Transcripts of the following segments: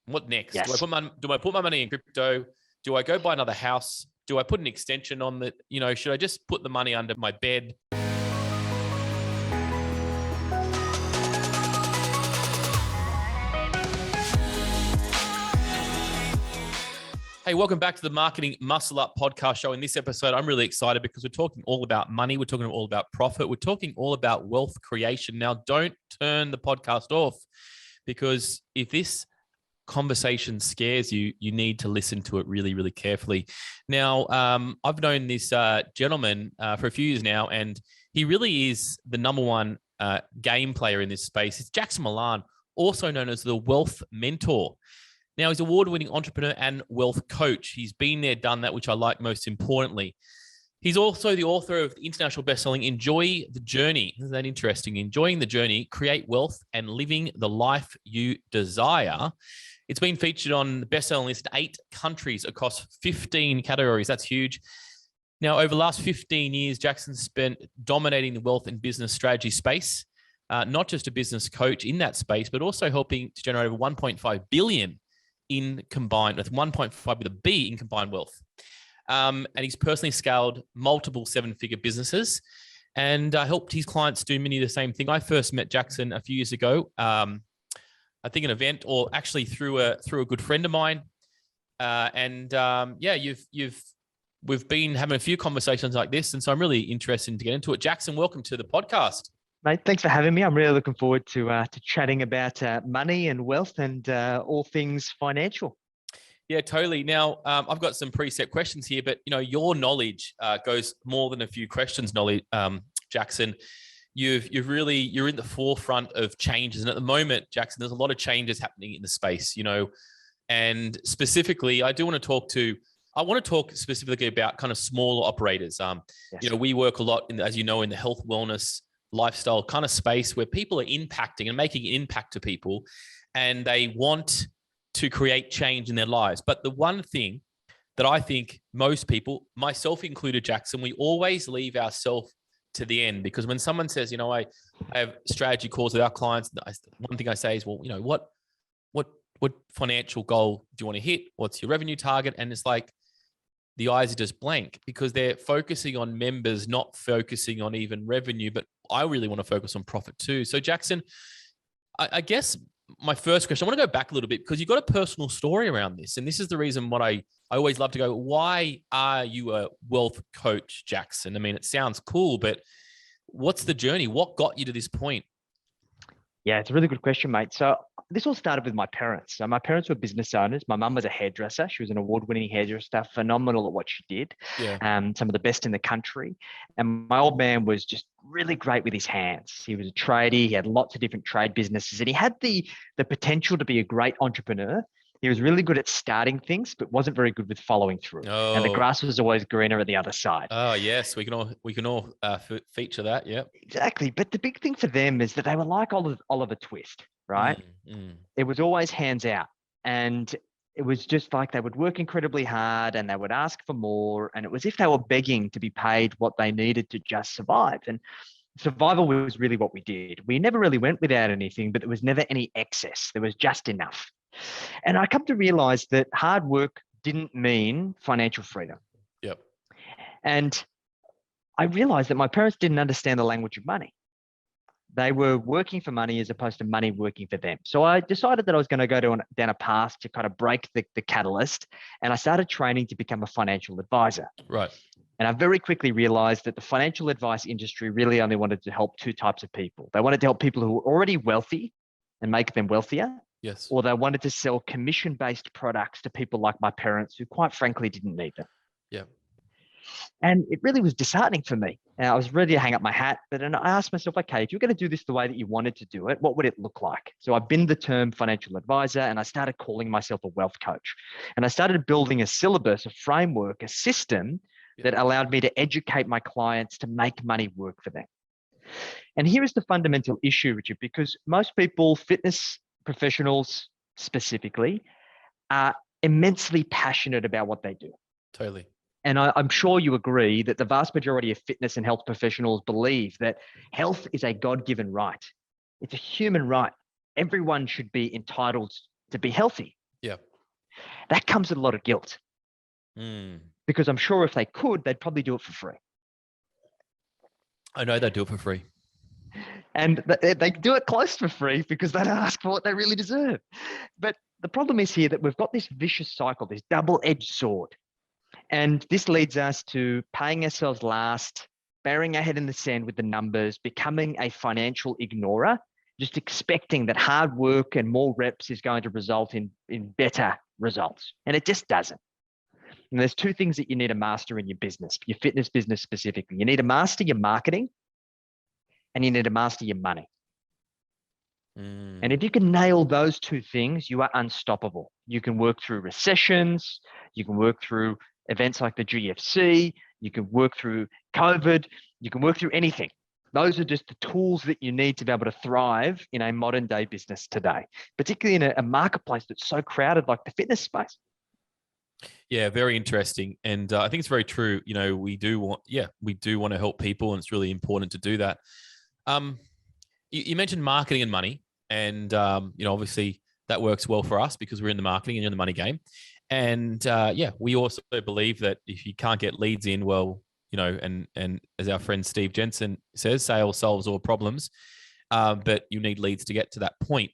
What next? Yes. Do I put my money in crypto? Do I go buy another house? Do I put an extension on the, should I just put the money under my bed? Hey, welcome back to the Marketing Muscle Up podcast show. In this episode, I'm really excited because we're talking all about money. We're talking all about profit. We're talking all about wealth creation. Now, don't turn the podcast off, because if this conversation scares you, you need to listen to it really, really carefully. Now, I've known this gentleman for a few years now, and he really is the number one game player in this space. It's Jackson Millan, also known as the Wealth Mentor. Now, he's an award-winning entrepreneur and wealth coach. He's been there, done that, which I like most importantly. He's also the author of the international bestselling Enjoy the Journey. Isn't that interesting? Enjoying the Journey, Create Wealth and Living the Life You Desire. It's been featured on the bestselling list in 8 countries across 15 categories. That's huge. Now, over the last 15 years, Jackson's spent dominating the wealth and business strategy space, not just a business coach in that space, but also helping to generate over 1.5 billion in combined, with 1.5 with a B in combined wealth. And he's personally scaled multiple 7-figure businesses and helped his clients do many of the same thing. I first met Jackson a few years ago, I think an event, or actually through a good friend of mine. We've been having a few conversations like this, and so I'm really interested to get into it. Jackson, welcome to the podcast. Mate, thanks for having me. I'm really looking forward to chatting about money and wealth and all things financial. Yeah, totally. Now, I've got some preset questions here, but your knowledge goes more than a few questions. Jackson, you're in the forefront of changes, and at the moment, Jackson, there's a lot of changes happening in the space. And specifically, I want to talk specifically about kind of smaller operators. Yes. We work a lot in the health, wellness, lifestyle kind of space where people are impacting and making an impact to people, and they want to create change in their lives. But the one thing that I think most people, myself included, Jackson, we always leave ourselves to the end, because when someone says, I have strategy calls with our clients, one thing I say is, well, what financial goal do you want to hit? What's your revenue target? And it's like the eyes are just blank, because they're focusing on members, not focusing on even revenue. But I really want to focus on profit too. So Jackson, I guess my first question, I want to go back a little bit, because you've got a personal story around this. And this is the reason what I always love to go, why are you a wealth coach, Jackson? I mean, it sounds cool, but what's the journey? What got you to this point? Yeah, it's a really good question, mate. So this all started with my parents. So my parents were business owners. My mum was a hairdresser. She was an award-winning hairdresser, phenomenal at what she did. Yeah. Some of the best in the country. And my old man was just really great with his hands. He was a tradie. He had lots of different trade businesses, and he had the potential to be a great entrepreneur. He was really good at starting things, but wasn't very good with following through. Oh. And the grass was always greener at the other side. Oh yes, we can all feature that. Yeah, exactly. But the big thing for them is that they were like Oliver Twist, right? It was always hands out, and it was just like they would work incredibly hard and they would ask for more, and it was if they were begging to be paid what they needed to just survive. And survival was really what we did. We never really went without anything, but there was never any excess. There was just enough. And I come to realize that hard work didn't mean financial freedom. Yep. And I realized that my parents didn't understand the language of money. They were working for money as opposed to money working for them. So I decided that I was going to go down a path to kind of break the catalyst. And I started training to become a financial advisor. Right. And I very quickly realized that the financial advice industry really only wanted to help 2 types of people. They wanted to help people who were already wealthy and make them wealthier. Yes. Or they wanted to sell commission-based products to people like my parents who quite frankly didn't need them. Yeah. And it really was disheartening for me. And I was ready to hang up my hat, but then I asked myself, okay, if you're going to do this the way that you wanted to do it, what would it look like? So I binned the term financial advisor, and I started calling myself a wealth coach. And I started building a syllabus, a framework, a system that allowed me to educate my clients to make money work for them. And here is the fundamental issue, Richard, because most people, fitness professionals specifically, are immensely passionate about what they do. Totally. And I'm sure you agree that the vast majority of fitness and health professionals believe that health is a God-given right. It's a human right. Everyone should be entitled to be healthy. Yeah. That comes with a lot of guilt Mm. because I'm sure if they could, they'd probably do it for free. I know they do it for free. And they do it close for free because they don't ask for what they really deserve. But the problem is here that we've got this vicious cycle, this double-edged sword. And this leads us to paying ourselves last, burying our head in the sand with the numbers, becoming a financial ignorer, just expecting that hard work and more reps is going to result in better results. And it just doesn't. And there's two things that you need to master in your business, your fitness business specifically. You need to master your marketing and you need to master your money. And if you can nail those two things, you are unstoppable. You can work through recessions, you can work through events like the GFC, you can work through COVID, you can work through anything. Those are just the tools that you need to be able to thrive in a modern day business today, particularly in a marketplace that's so crowded like the fitness space. Yeah, very interesting. And I think it's very true. You know, we do want to help people, and it's really important to do that. You mentioned marketing and money, and you know, obviously that works well for us because we're in the marketing and you're in the money game. And we also believe that if you can't get leads in, well, you know, and as our friend Steve Jensen says, sales solves all problems, but you need leads to get to that point.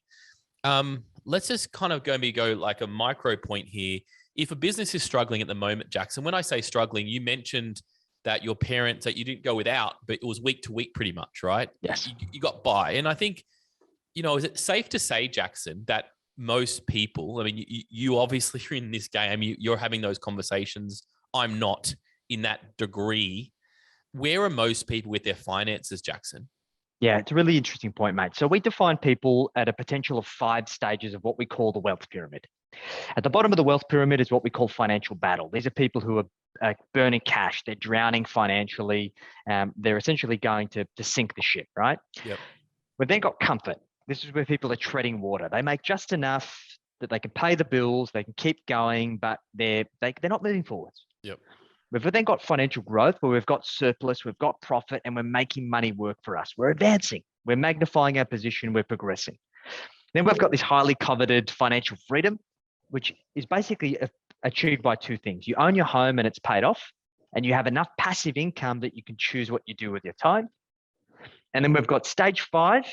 Let's just kind of go like a micro point here. If a business is struggling at the moment, Jackson, when I say struggling, you mentioned that your parents, that you didn't go without, but it was week to week pretty much, right? Yes. You got by. And I think, you know, is it safe to say, Jackson, that most people, I mean, you obviously are in this game, you're having those conversations. I'm not in that degree. Where are most people with their finances, Jackson? Yeah, it's a really interesting point, mate. So we define people at a potential of 5 stages of what we call the wealth pyramid. At the bottom of the wealth pyramid is what we call financial battle. These are people who are burning cash. They're drowning financially. They're essentially going to sink the ship, right? Yep. We've then got comfort. This is where people are treading water. They make just enough that they can pay the bills, they can keep going, but they're not moving forwards. Yep. We've then got financial growth where we've got surplus, we've got profit, and we're making money work for us. We're advancing. We're magnifying our position. We're progressing. Then we've got this highly coveted financial freedom, which is basically achieved by 2 things. You own your home and it's paid off, and you have enough passive income that you can choose what you do with your time. And then we've got stage 5,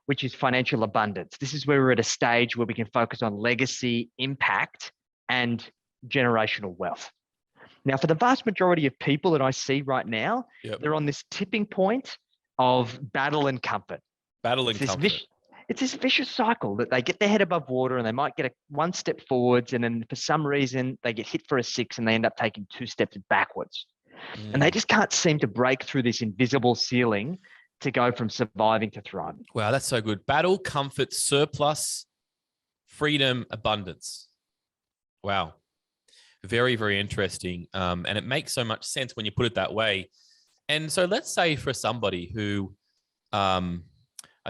which is financial abundance. This is where we're at a stage where we can focus on legacy, impact, and generational wealth. Now, for the vast majority of people that I see right now, they're on this tipping point of battle and comfort. It's this vicious cycle that they get their head above water and they might get 1 step forwards, and then for some reason they get hit for a 6 and they end up taking 2 steps backwards. And they just can't seem to break through this invisible ceiling to go from surviving to thriving. Wow, that's so good. Battle, comfort, surplus, freedom, abundance. Wow. Very, very interesting. And it makes so much sense when you put it that way. And so let's say for somebody who, I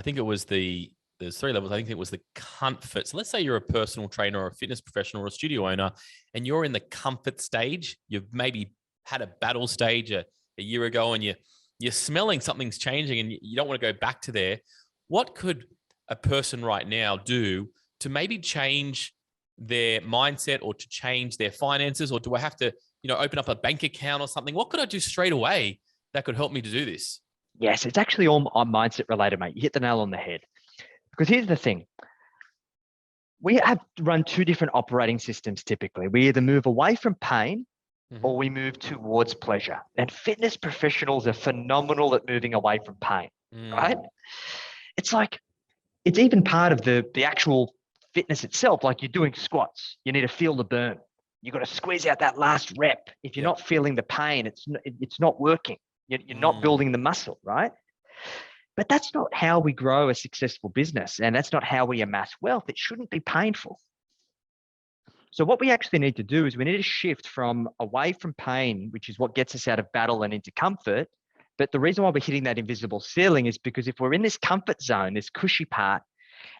think it was there's 3 levels. I think it was the comfort. So let's say you're a personal trainer or a fitness professional or a studio owner, and you're in the comfort stage. You've maybe had a battle stage a year ago, and you're smelling something's changing and you don't want to go back to there. What could a person right now do to maybe change their mindset or to change their finances? Or do I have to, open up a bank account or something? What could I do straight away that could help me to do this? Yes, it's actually all mindset related, mate. You hit the nail on the head. Because here's the thing. We have to run 2 different operating systems typically. We either move away from pain or we move towards pleasure. And fitness professionals are phenomenal at moving away from pain, right? It's like, it's even part of the actual fitness itself. Like you're doing squats, you need to feel the burn. You got to squeeze out that last rep. If you're not feeling the pain, it's not working. You're not building the muscle, right? But that's not how we grow a successful business. And that's not how we amass wealth. It shouldn't be painful. So what we actually need to do is we need to shift from away from pain, which is what gets us out of battle and into comfort. But the reason why we're hitting that invisible ceiling is because if we're in this comfort zone, this cushy part,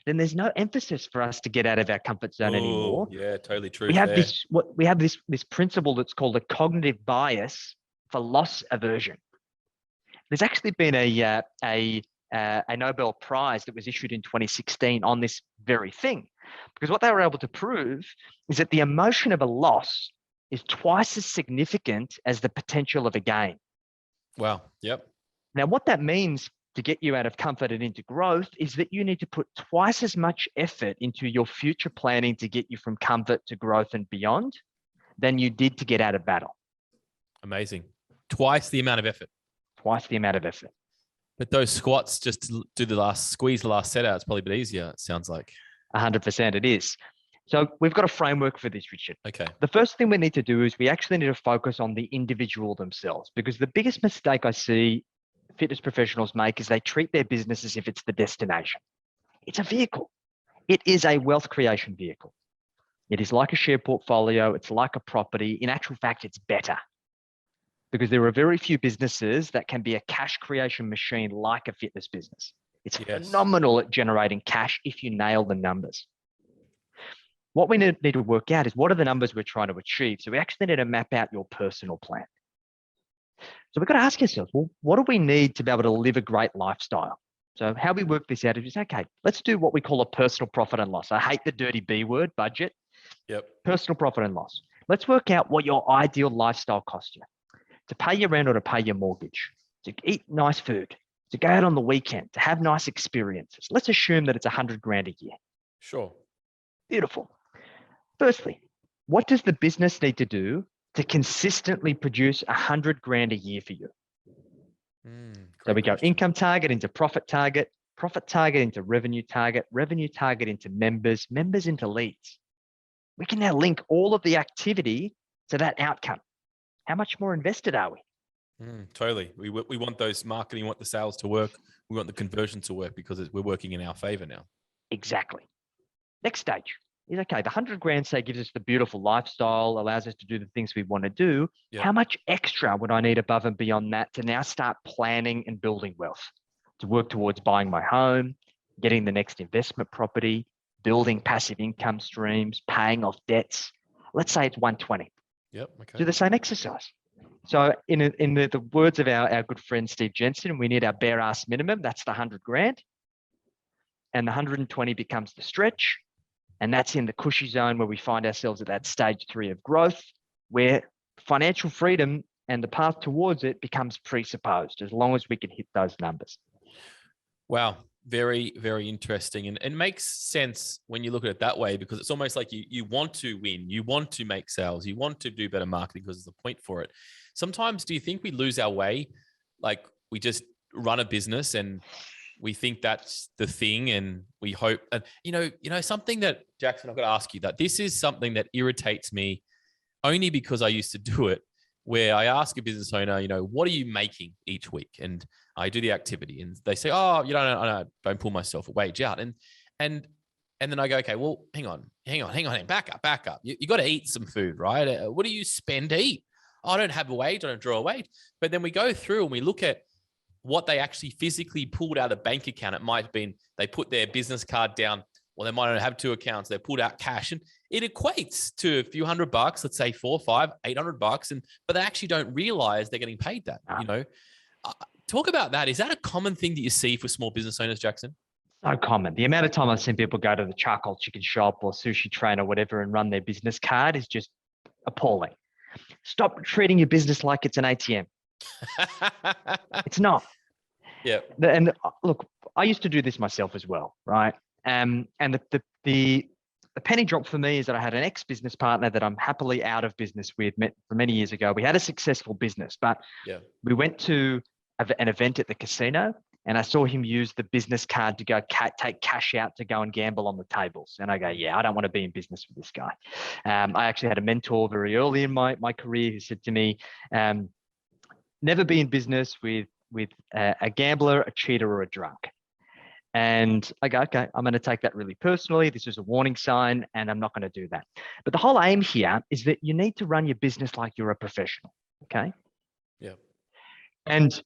then there's no emphasis for us to get out of our comfort zone anymore. Yeah, totally true. We have this principle that's called a cognitive bias for loss aversion. There's actually been a Nobel Prize that was issued in 2016 on this very thing. Because what they were able to prove is that the emotion of a loss is twice as significant as the potential of a gain. Wow. Yep. Now, what that means to get you out of comfort and into growth is that you need to put twice as much effort into your future planning to get you from comfort to growth and beyond than you did to get out of battle. Amazing. Twice the amount of effort. Twice the amount of effort. But those squats, just to do squeeze the last set out, it's probably a bit easier, it sounds like. 100% it is. So we've got a framework for this, Richard. Okay. The first thing we need to do is we actually need to focus on the individual themselves, because the biggest mistake I see fitness professionals make is they treat their business as if it's the destination. It's a vehicle. It is a wealth creation vehicle. It is like a share portfolio. It's like a property. In actual fact, it's better, because there are very few businesses that can be a cash creation machine like a fitness business. It's phenomenal at generating cash if you nail the numbers. What we need to work out is, what are the numbers we're trying to achieve? So we actually need to map out your personal plan. So we've got to ask ourselves, well, what do we need to be able to live a great lifestyle? So how we work this out is, okay, let's do what we call a personal profit and loss. I hate the dirty B word, budget. Yep. Personal profit and loss. Let's work out what your ideal lifestyle costs you. To pay your rent or to pay your mortgage, to eat nice food, to go out on the weekend, to have nice experiences. Let's assume that it's 100 grand a year. Sure. Beautiful. Firstly, what does the business need to do to consistently produce 100 grand a year for you? So we go income target into profit target into revenue target into members into leads. We can now link all of the activity to that outcome. How much more invested are we? Totally. We want those marketing, we want the sales to work. We want the conversion to work because we're working in our favor now. Exactly. Next stage is, okay, the 100 grand, say, gives us the beautiful lifestyle, allows us to do the things we want to do. Yep. How much extra would I need above and beyond that to now start planning and building wealth, to work towards buying my home, getting the next investment property, building passive income streams, paying off debts? Let's say it's 120. Yep. Okay. Do the same exercise. So in the words of our good friend Steve Jensen, we need our bare ass minimum. That's the 100 grand. And the 120 becomes the stretch. And that's in the cushy zone where we find ourselves at that stage 3 of growth, where financial freedom and the path towards it becomes presupposed, as long as we can hit those numbers. Wow. Very, very interesting. And it makes sense when you look at it that way, because it's almost like you want to win, you want to make sales, you want to do better marketing because there's a point for it. Sometimes, do you think we lose our way? Like, we just run a business and we think that's the thing, and we hope, and you know, something that, Jackson, I've got to ask you, that this is something that irritates me only because I used to do it, where I ask a business owner, what are you making each week? And I do the activity and they say, oh, I don't pull myself a wage out. And then I go, okay, well, hang on, back up. You got to eat some food, right? What do you spend to eat? Oh, I don't have a wage. I don't draw a wage. But then we go through and we look at what they actually physically pulled out of the bank account. It might have been they put their business card down, or they might not have 2 accounts. They pulled out cash, and it equates to a few $100, let's say $400, $500, $800, but they actually don't realize they're getting paid that. Talk about that. Is that a common thing that you see for small business owners, Jackson? So common. The amount of time I've seen people go to the charcoal chicken shop or sushi train or whatever and run their business card is just appalling. Stop treating your business like it's an ATM. It's not. Yeah. And look, I used to do this myself as well, right? And the penny drop for me is that I had an ex-business partner that I'm happily out of business with from many years ago. We had a successful business, but we went to an event at the casino, and I saw him use the business card to go take cash out to go and gamble on the tables. And I go, yeah, I don't want to be in business with this guy. I actually had a mentor very early in my career who said to me, never be in business with a gambler, a cheater, or a drunk. And I go, okay, I'm going to take that really personally. This is a warning sign, and I'm not going to do that. But the whole aim here is that you need to run your business like you're a professional, okay? Yeah. And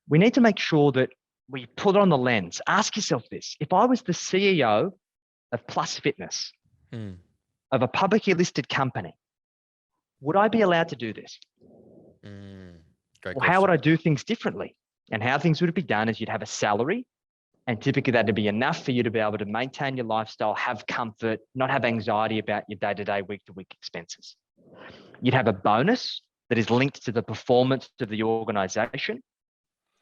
we need to make sure that we put on the lens. Ask yourself this. If I was the CEO of Plus Fitness, of a publicly listed company, would I be allowed to do this? Or how would I do things differently? And how things would be done is you'd have a salary, And typically that'd be enough for you to be able to maintain your lifestyle, have comfort, not have anxiety about your day-to-day, week-to-week expenses. You'd have a bonus that is linked to the performance of the organization.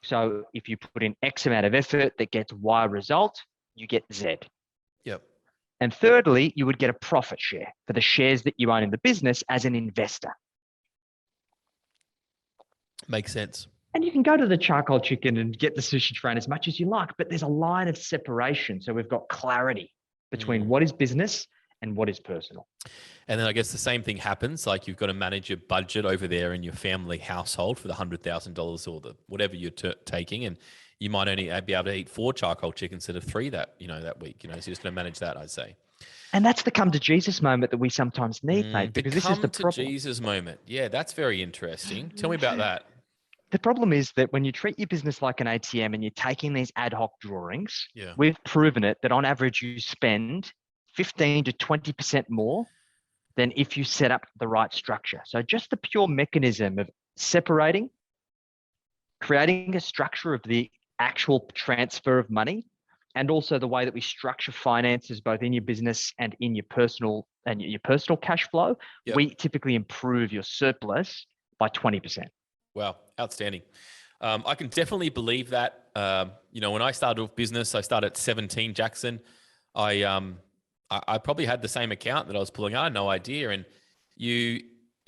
So if you put in X amount of effort that gets Y result, you get Z. Yep. And thirdly, you would get a profit share for the shares that you own in the business as an investor. Makes sense. And you can go to the charcoal chicken and get the sushi train as much as you like, but there's a line of separation. So we've got clarity between what is business and what is personal. And then I guess the same thing happens. Like you've got to manage your budget over there in your family household for the $100,000 or the whatever you're taking. And you might only be able to eat 4 charcoal chickens instead of 3 that week, so you're just going to manage that, I'd say. And that's the come to Jesus moment that we sometimes need, mate, because this is the problem. Come to Jesus moment. Yeah, that's very interesting. Tell me about that. The problem is that when you treat your business like an ATM and you're taking these ad hoc drawings, we've proven it that on average you spend 15 to 20% more than if you set up the right structure. So just the pure mechanism of separating, creating a structure of the actual transfer of money, and also the way that we structure finances both in your business and in your personal cash flow, we typically improve your surplus by 20%. Wow, outstanding. I can definitely believe that. When I started off business, I started at 17, Jackson. I probably had the same account that I was pulling. I had no idea. And you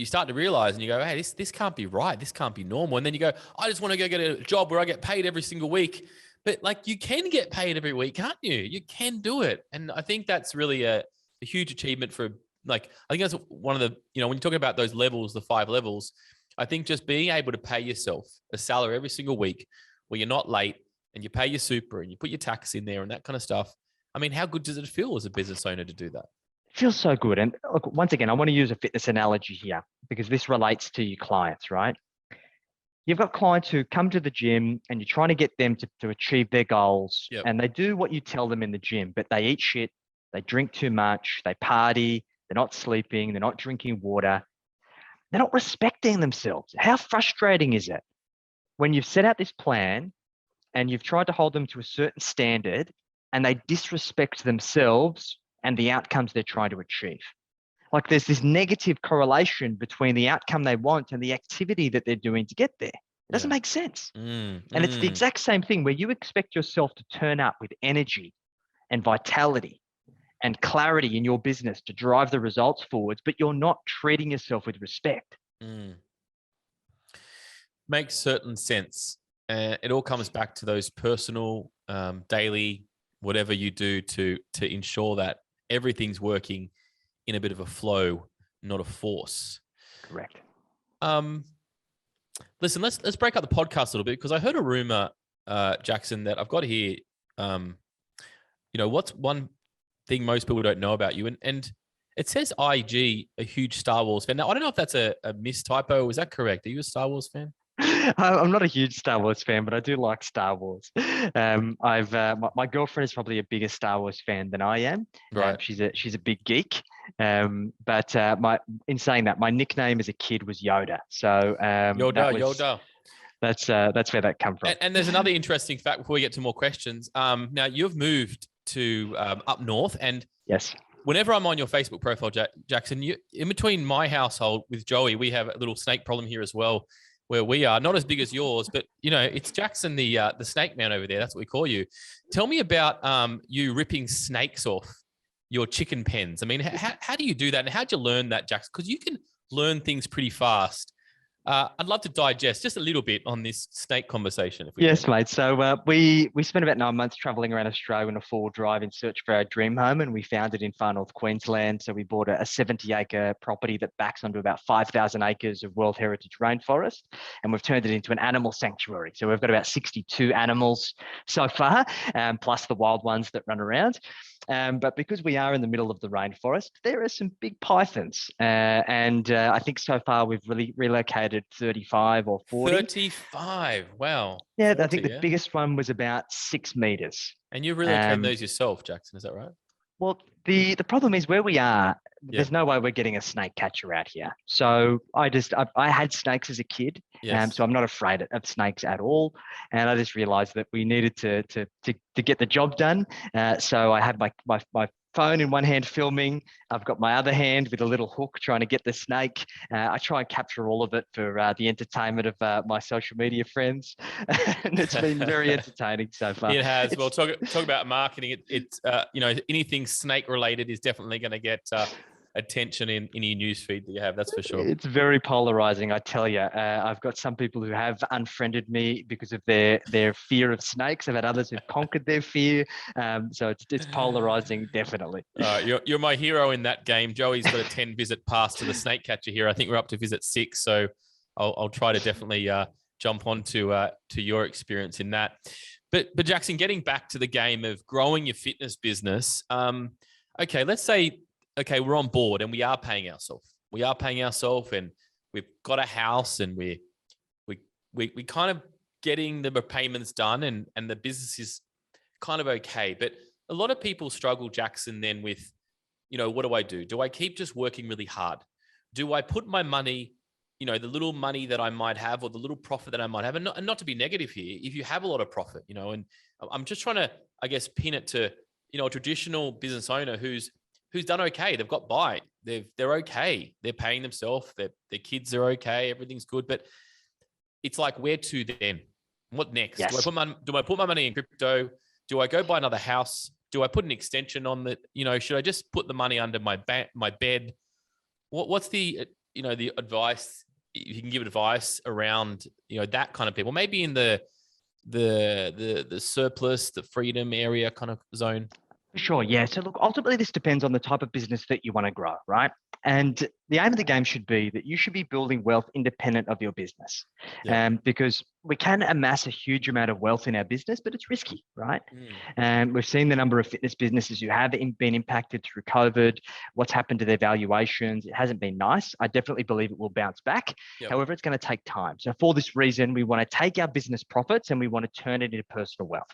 start to realize and you go, hey, this can't be right. This can't be normal. And then you go, I just want to go get a job where I get paid every single week. But like you can get paid every week, can't you? You can do it. And I think that's really a huge achievement for I think that's one of the, when you're talking about those levels, the 5 levels, I think just being able to pay yourself a salary every single week where you're not late and you pay your super and you put your tax in there and that kind of stuff. I mean, how good does it feel as a business owner to do that? It feels so good. And look, once again, I want to use a fitness analogy here because this relates to your clients, right? You've got clients who come to the gym and you're trying to get them to achieve their goals. And they do what you tell them in the gym, but they eat shit, they drink too much, they party, they're not sleeping, they're not drinking water. They're not respecting themselves. How frustrating is it when you've set out this plan and you've tried to hold them to a certain standard and they disrespect themselves and the outcomes they're trying to achieve? Like there's this negative correlation between the outcome they want and the activity that they're doing to get there. It doesn't make sense. And it's the exact same thing where you expect yourself to turn up with energy and vitality and clarity in your business to drive the results forwards, but you're not treating yourself with respect. Makes certain sense. It all comes back to those personal, daily, whatever you do to ensure that everything's working in a bit of a flow, not a force. Correct. Listen, let's break up the podcast a little bit because I heard a rumor, Jackson, that I've got here. What's one thing most people don't know about you? And it says IG, a huge Star Wars fan. Now, I don't know if that's a mistypo. Is that correct? Are you a Star Wars fan? I'm not a huge Star Wars fan, but I do like Star Wars. My girlfriend is probably a bigger Star Wars fan than I am. Right. She's a big geek. But in saying that, my nickname as a kid was Yoda. So Yoda. That's where that come from. And there's another interesting fact before we get to more questions. Now you've moved to up north, and yes, whenever I'm on your Facebook profile, Jackson, in between my household with Joey, we have a little snake problem here as well, where we are not as big as yours, but it's Jackson, the snake man over there. That's what we call you. Tell me about you ripping snakes off your chicken pens. I mean, how do you do that, and how'd you learn that, Jackson? Because you can learn things pretty fast. I'd love to digest just a little bit on this snake conversation. Yes, mate. So we spent about 9 months traveling around Australia in a 4-wheel drive in search for our dream home, and we found it in far north Queensland. So we bought a 70-acre property that backs onto about 5,000 acres of World Heritage rainforest, and we've turned it into an animal sanctuary. So we've got about 62 animals so far, plus the wild ones that run around. But because we are in the middle of the rainforest, there are some big pythons. And I think so far we've really relocated 35 or 40. 35, wow. Yeah, 40, I think the biggest one was about 6 meters. And you relocated those yourself, Jackson, is that right? Well, the problem is where we are, Yeah. there's no way we're getting a snake catcher out here. So I had snakes as a kid, Yes. so I'm not afraid of snakes at all. And I just realized that we needed to get the job done. So I had my phone in one hand filming. I've got my other hand with a little hook trying to get the snake. I try and capture all of it for the entertainment of my social media friends, and it's been very entertaining so far. It has. Well, It's talk about marketing. It's anything snake related is definitely going to get attention in any news feed that you have. That's for sure. It's very polarizing, I tell you. I've got some people who have unfriended me because of their fear of snakes. I've had others who've conquered their fear. So it's polarizing, definitely. You're my hero in that game. Joey's got a 10 visit pass to the snake catcher here. I think we're up to visit 6. So I'll try to definitely jump on to your experience in that. But Jackson, getting back to the game of growing your fitness business. Okay, let's say, we're on board and we are paying ourselves. And we've got a house and we kind of getting the repayments done and the business is kind of okay. But a lot of people struggle, Jackson, then with, what do I do? Do I keep just working really hard? Do I put my money, the little money that I might have or the little profit that I might have, and not to be negative here, if you have a lot of profit, and I'm just trying to, I guess, pin it to, a traditional business owner who's done okay. They've got by. They're okay. They're paying themselves. Their kids are okay. Everything's good. But it's like, where to then? What next? Yes. Do I put my money in crypto? Do I go buy another house? Do I put an extension on the, should I just put the money under my bed? What's the, the advice, if you can give advice around, that kind of people, maybe in the surplus, the freedom area kind of zone? Sure. Yeah. So look, ultimately, this depends on the type of business that you want to grow, right? And the aim of the game should be that you should be building wealth independent of your business. Yeah. Because we can amass a huge amount of wealth in our business, but it's risky, right? Mm. And we've seen the number of fitness businesses who have been impacted through COVID, what's happened to their valuations. It hasn't been nice. I definitely believe it will bounce back. Yep. However, it's going to take time. So for this reason, we want to take our business profits and we want to turn it into personal wealth.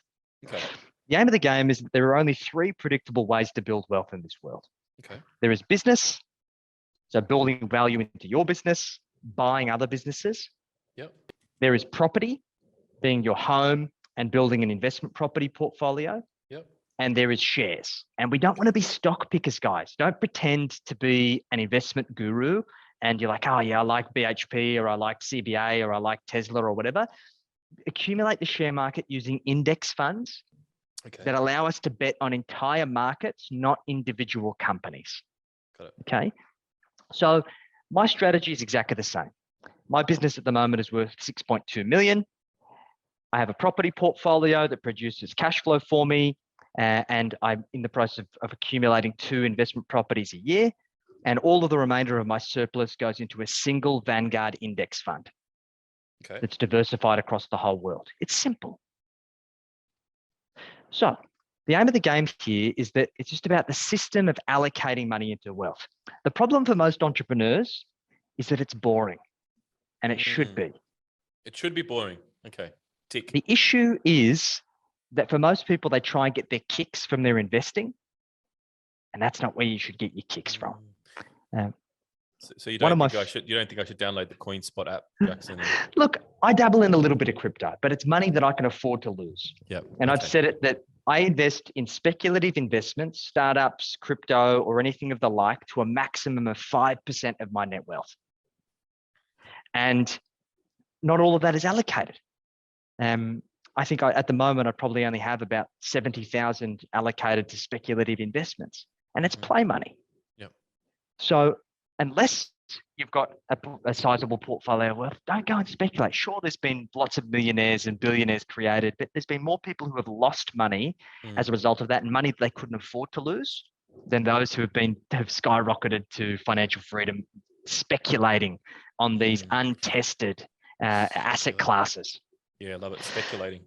Okay. The aim of the game is that there are only 3 predictable ways to build wealth in this world. Okay. There is business, so building value into your business, buying other businesses. Yep. There is property, being your home and building an investment property portfolio. Yep. And there is shares. And we don't want to be stock pickers, guys. Don't pretend to be an investment guru and you're like, oh yeah, I like BHP or I like CBA or I like Tesla or whatever. Accumulate the share market using index funds. Okay. That allow us to bet on entire markets, not individual companies. Got it. Okay. So my strategy is exactly the same. My business at the moment is worth 6.2 million. I have a property portfolio that produces cash flow for me. And I'm in the process of accumulating 2 investment properties a year. And all of the remainder of my surplus goes into a single Vanguard index fund. Okay. That's diversified across the whole world. It's simple. So the aim of the game here is that it's just about the system of allocating money into wealth. The problem for most entrepreneurs is that it's boring, and it should be. It should be boring. Okay, tick. The issue is that for most people, they try and get their kicks from their investing, and that's not where you should get your kicks from. So you don't think I should download the CoinSpot app, Jackson? Look, I dabble in a little bit of crypto, but it's money that I can afford to lose. Yeah. And I've said it that I invest in speculative investments, startups, crypto, or anything of the like to a maximum of 5% of my net wealth. And not all of that is allocated. I think at the moment, I probably only have about 70,000 allocated to speculative investments, and it's play money. Yep. So unless you've got a sizable portfolio of wealth, don't go and speculate. Sure, there's been lots of millionaires and billionaires created, but there's been more people who have lost money as a result of that, and money they couldn't afford to lose, than those who have skyrocketed to financial freedom speculating on these untested asset classes. Yeah, I love it. Speculating.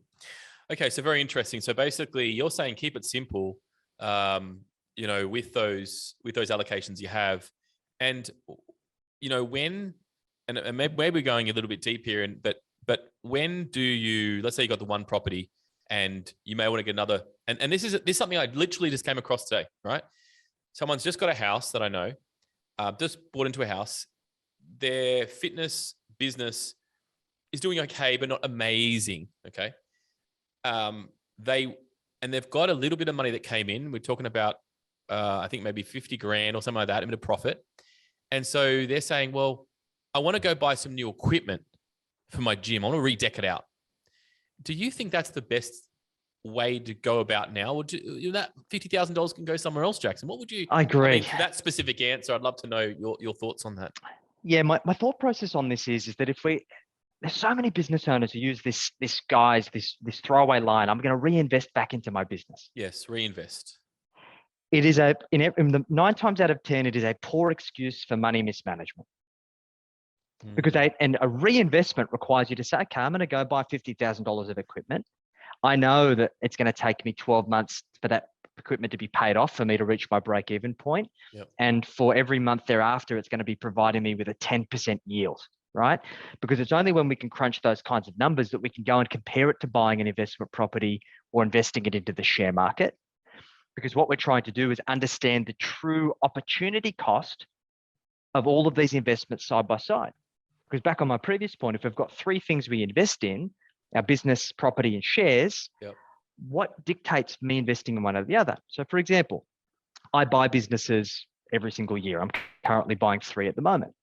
Okay, so very interesting. So basically, you're saying keep it simple. With those allocations you have, and when, and maybe we're going a little bit deep here, but when do you? Let's say you got the one property, and you may want to get another. And this is something I literally just came across today, right? Someone's just got a house that I know, just bought into a house. Their fitness business is doing okay, but not amazing. Okay. They've got a little bit of money that came in. We're talking about, I think maybe 50 grand or something like that, a bit of profit. And so they're saying, well, I want to go buy some new equipment for my gym. I want to redeck it out. Do you think that's the best way to go about now? Or that $50,000 can go somewhere else, Jackson? What would you? I agree. I mean, for that specific answer, I'd love to know your thoughts on that. Yeah, my thought process on this is that there's so many business owners who use this throwaway line, I'm going to reinvest back into my business. Yes, reinvest. It is in the 9 times out of 10, it is a poor excuse for money mismanagement. Because a reinvestment requires you to say, okay, I'm going to go buy $50,000 of equipment. I know that it's going to take me 12 months for that equipment to be paid off for me to reach my break-even point. Yep. And for every month thereafter, it's going to be providing me with a 10% yield, right? Because it's only when we can crunch those kinds of numbers that we can go and compare it to buying an investment property or investing it into the share market. Because what we're trying to do is understand the true opportunity cost of all of these investments side by side. Because back on my previous point, if we've got 3 things we invest in, our business, property, and shares, yep, what dictates me investing in one or the other? So for example, I buy businesses every single year. I'm currently buying 3 at the moment.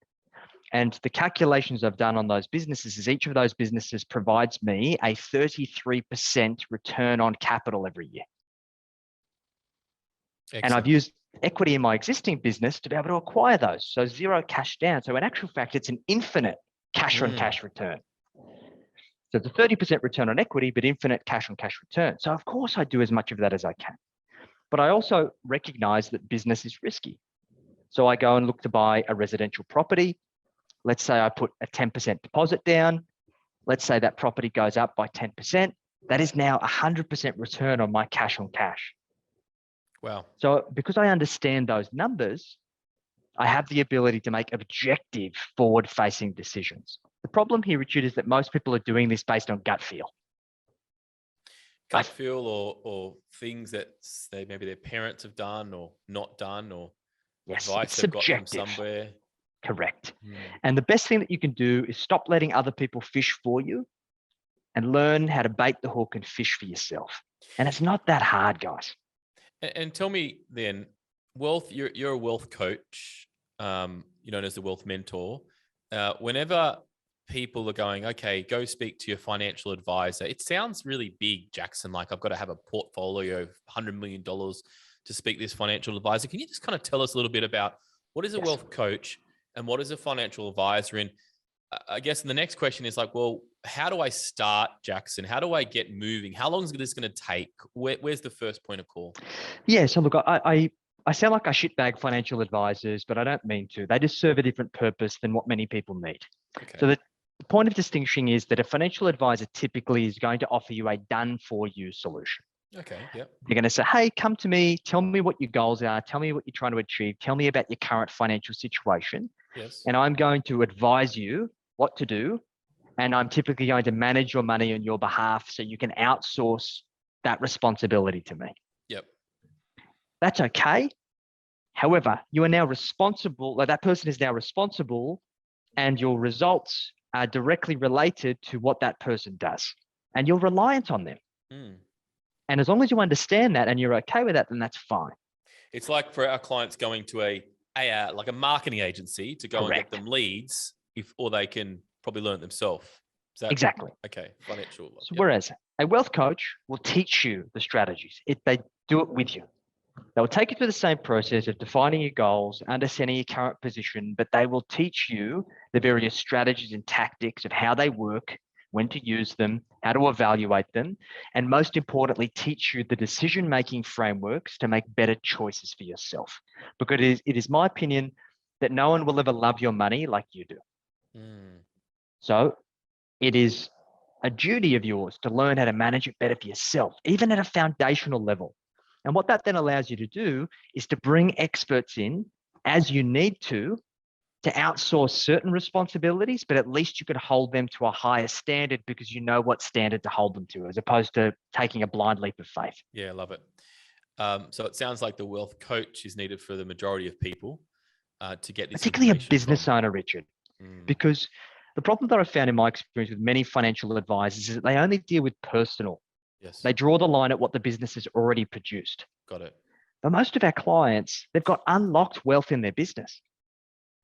And the calculations I've done on those businesses is each of those businesses provides me a 33% return on capital every year. Excellent. And I've used equity in my existing business to be able to acquire those. So 0 cash down. So in actual fact, it's an infinite cash on cash return. So it's a 30% return on equity, but infinite cash on cash return. So of course I do as much of that as I can. But I also recognize that business is risky. So I go and look to buy a residential property. Let's say I put a 10% deposit down. Let's say that property goes up by 10%. That is now 100% return on my cash on cash. Wow. So because I understand those numbers, I have the ability to make objective forward-facing decisions. The problem here, Richard, is that most people are doing this based on gut feel. Gut feel or things that maybe their parents have done or not done, or advice they've got from somewhere. Correct. And the best thing that you can do is stop letting other people fish for you and learn how to bait the hook and fish for yourself. And it's not that hard, guys. And tell me then, wealth, you're a wealth coach, you're known as the wealth mentor. Whenever people are going, okay, go speak to your financial advisor, it sounds really big, Jackson, like I've got to have a portfolio of $100 million to speak to this financial advisor. Can you just kind of tell us a little bit about what is a wealth coach and what is a financial advisor? And I guess the next question is like, well, how do I start, Jackson? How do I get moving? How long is this going to take? Where's the first point of call? Yeah, so look, I sound like I shitbag financial advisors, but I don't mean to. They just serve a different purpose than what many people need. Okay. So the point of distinction is that a financial advisor typically is going to offer you a done-for-you solution. Okay, yep. They're going to say, hey, come to me, tell me what your goals are, tell me what you're trying to achieve, tell me about your current financial situation. Yes. And I'm going to advise you what to do. And I'm typically going to manage your money on your behalf so you can outsource that responsibility to me. Yep. That's okay. However, you are now responsible, like that person is now responsible, and your results are directly related to what that person does. And you're reliant on them. And as long as you understand that and you're okay with that, then that's fine. It's like for our clients going to a marketing agency to go and get them leads, or they can probably learn it themselves. Exactly. Okay. Financial. So whereas a wealth coach will teach you the strategies. They do it with you. They'll take you through the same process of defining your goals, understanding your current position, but they will teach you the various strategies and tactics of how they work, when to use them, how to evaluate them, and most importantly, teach you the decision-making frameworks to make better choices for yourself. Because it is my opinion that no one will ever love your money like you do. So it is a duty of yours to learn how to manage it better for yourself, even at a foundational level. And what that then allows you to do is to bring experts in as you need to to outsource certain responsibilities, but at least you could hold them to a higher standard because you know what standard to hold them to, as opposed to taking a blind leap of faith. Yeah, I love it. So it sounds like the wealth coach is needed for the majority of people to get this Particularly a information business from. owner, Richard, because the problem that I've found in my experience with many financial advisors is that they only deal with personal. Yes. They draw the line at what the business has already produced. Got it. But most of our clients, they've got unlocked wealth in their business.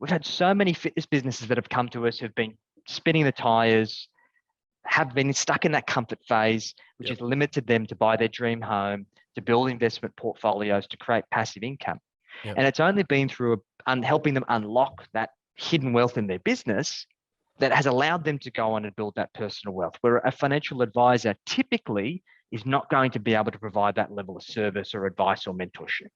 We've had so many fitness businesses that have come to us who've been spinning the tires, have been stuck in that comfort phase, which has limited them to buy their dream home, to build investment portfolios, to create passive income. And it's only been through helping them unlock that hidden wealth in their business that has allowed them to go on and build that personal wealth, where a financial advisor typically is not going to be able to provide that level of service or advice or mentorship.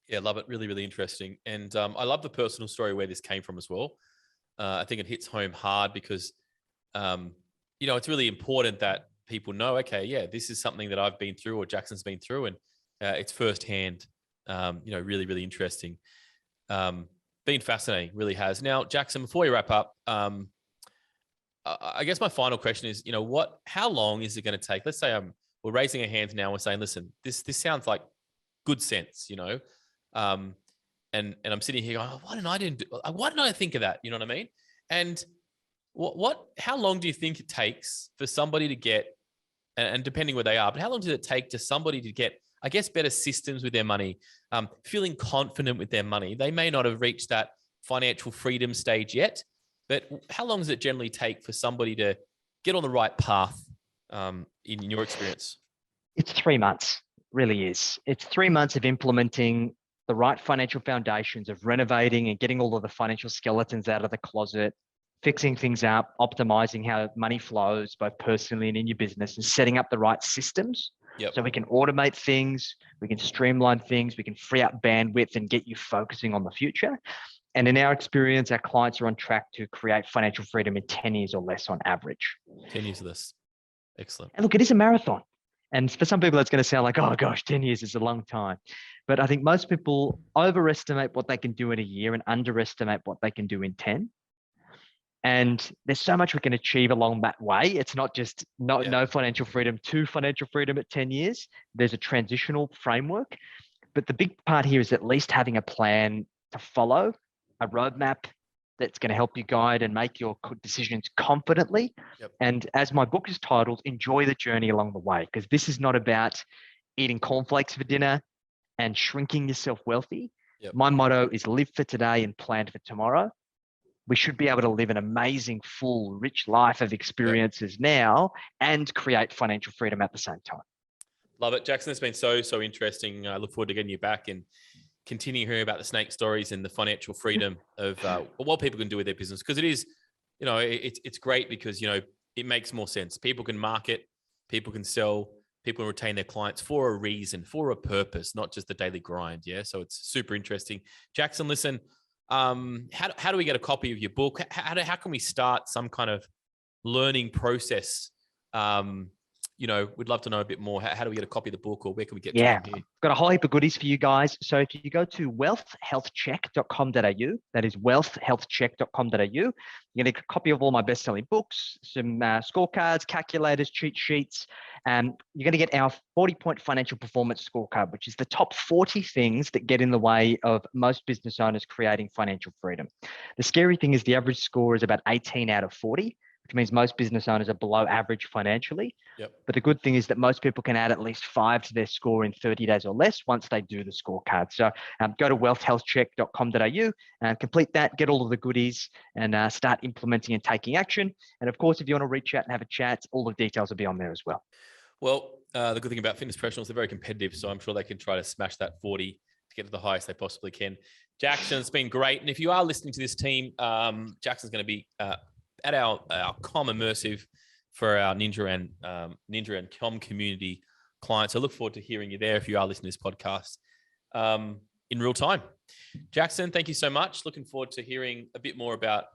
Yeah, love it. Really, really interesting. And I love the personal story where this came from as well. I think it hits home hard because, it's really important that people know, okay, yeah, this is something that I've been through or Jackson's been through, and it's firsthand, really, really interesting. Been fascinating, really has. Now, Jackson, before we wrap up, I guess my final question is, how long is it going to take? Let's say we're raising our hands now. We're saying, listen, this sounds like good sense, and I'm sitting here going, oh, why didn't I think of that? You know what I mean? And how long do you think it takes for somebody to get, and depending where they are, but how long does it take to somebody to get, I guess, better systems with their money, feeling confident with their money? They may not have reached that financial freedom stage yet, but how long does it generally take for somebody to get on the right path in your experience? It's 3 months, really is. It's 3 months of implementing the right financial foundations, of renovating and getting all of the financial skeletons out of the closet, fixing things up, optimizing how money flows, both personally and in your business, and setting up the right systems. So we can automate things, we can streamline things, we can free up bandwidth and get you focusing on the future. And in our experience, our clients are on track to create financial freedom in 10 years or less on average. 10 years of this. Excellent. And look, it is a marathon. And for some people, that's going to sound like, oh gosh, 10 years is a long time. But I think most people overestimate what they can do in a year and underestimate what they can do in 10. And there's so much we can achieve along that way. It's not just no financial freedom to financial freedom at 10 years. There's a transitional framework. But the big part here is at least having a plan to follow, a roadmap that's going to help you guide and make your decisions confidently. And as my book is titled, enjoy the journey along the way, because this is not about eating cornflakes for dinner and shrinking yourself wealthy. My motto is live for today and plan for tomorrow. We should be able to live an amazing, full, rich life of experiences now and create financial freedom at the same time. Love it. Jackson, it's been so interesting. I look forward to getting you back and continue hearing about the snake stories and the financial freedom of what people can do with their business. Because it is, it's great because, it makes more sense. People can market, people can sell, people can retain their clients for a reason, for a purpose, not just the daily grind. Yeah. So it's super interesting. Jackson, listen, how do we get a copy of your book? How can we start some kind of learning process? We'd love to know a bit more. How do we get a copy of the book, or where can we get to from here? Got a whole heap of goodies for you guys. So if you go to wealthhealthcheck.com.au, that is wealthhealthcheck.com.au, you get a copy of all my best-selling books, some scorecards, calculators, cheat sheets. You're going to get our 40-point financial performance scorecard, which is the top 40 things that get in the way of most business owners creating financial freedom. The scary thing is the average score is about 18 out of 40. Which means most business owners are below average financially. But the good thing is that most people can add at least 5 to their score in 30 days or less once they do the scorecard. So go to wealthhealthcheck.com.au and complete that, get all of the goodies, and start implementing and taking action. And of course, if you want to reach out and have a chat, all the details will be on there as well. Well, the good thing about fitness professionals, they're very competitive. So I'm sure they can try to smash that 40 to get to the highest they possibly can. Jackson, it's been great. And if you are listening to this team, Jackson's going to be at our Com Immersive for our Ninja and Com community clients. I look forward to hearing you there if you are listening to this podcast in real time. Jackson, thank you so much. Looking forward to hearing a bit more about,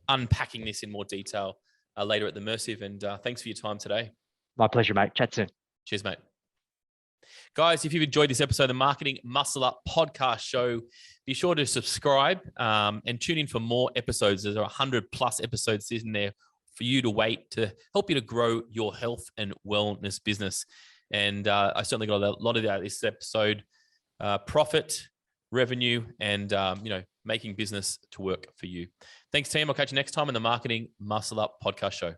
unpacking this in more detail later at the Immersive. And thanks for your time today. My pleasure, mate. Chat soon. Cheers, mate. Guys, if you've enjoyed this episode of the Marketing Muscle Up podcast show, be sure to subscribe and tune in for more episodes. There's 100+ episodes in there for you to wait to help you to grow your health and wellness business. And I certainly got a lot of that this episode: profit, revenue, and making business to work for you. Thanks, team. I'll catch you next time on the Marketing Muscle Up podcast show.